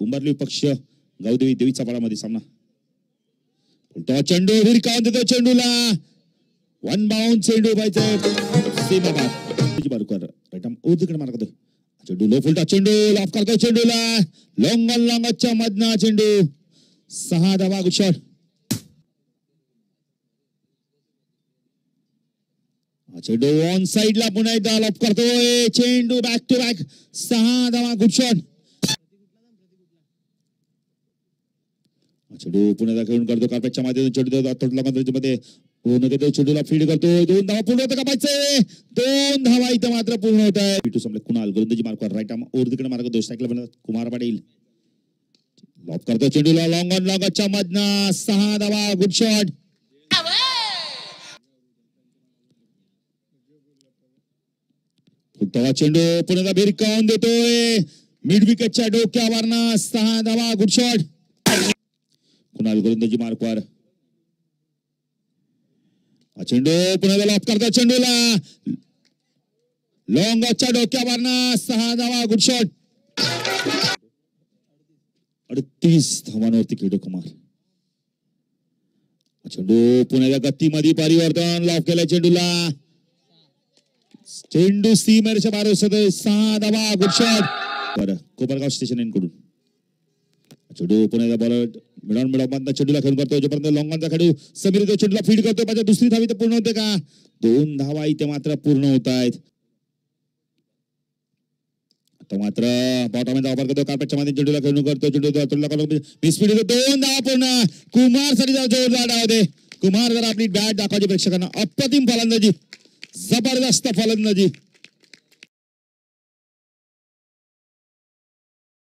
उंबरली पक्ष गावदेवी देवीचा पाळामध्ये सामना. तो चेंडू भिरकावून देतो चेंडूला. वन बाउंड चेंडू पाहिजे सीमा बाद बारकर राईट आर्म उजवीकडे मार्ग करतो. चेंडू लो फुलटा चेंडू लॉफ करतो चेंडूला. लॉंग ऑन लॉंगच्या मधना चेंडू 6 धावा गुड शॉट. चेंडू ऑन साइडला पुन्हा एकदा लॉफ करतोय चेंडू बॅक टू बॅक 6 धावा गुड शॉट. चेंडू पुन्हा खेळून करतो कार्पेटच्या माध्यमातून चेंडू तोडला मध्ये पूर्ण घेतो चेंडूला फीड करतोय. 2 धावा पूर्ण होतं का पाहिजे. 2 धावा इथं मात्र पूर्ण होत आहे. पिटू संपले कुणाल गोलंदाजी मार्कवर राईट आर्म ओरतीकडे मार्ग दोष टाकला कुमार पाटील लॉफ करतो चेंडूला लॉंग ऑन लॉंगच्या मधनं 6 धावा गुड शॉट. फुटवा चेंडू पुन्हा भिरकावून देतोय मिड विकेटच्या डोक्यावरनं 6 धावा गुड शॉट. कुणाल गोलंदाजी मार्कवर चेंडू पुन्हा लॉफ करतो चेंडूला लॉंगच्या डोक्यावरनं 6 धावा गुड शॉट. 38 धावांवरती खेळतो कुमार. चेंडू पुन्हा गतीमध्ये परिवर्तन लॉफ केलं चेंडूला. चेंडू सीमेरच्या बाहेर 6 धावा गुड शॉट. बरं कोपरगाव स्टेशन यांकडून चेंडू पुन्हा बॉलर मिडॉन मधनं चेंडूला खेळून करतो. जोपर्यंत लॉंगॉनचा खेळू समीर तो चेंडूला फीड करतो. माझ्या दुसरी धावी तर पूर्ण होते का. 2 धावा इथे मात्र पूर्ण होत आहेत. आता मात्र बॉटॉमचा वापर करतो कार्पेटच्या मध्ये चेंडूला खेळून करतो. चेंडू मिसफीड 2 धावा पूर्ण. कुमार साठी जोरदार डाव होते. कुमार जर आपली बॅट दाखवायची प्रेक्षकांना. अप्रतिम फलंदाजी जबरदस्त फलंदाजी.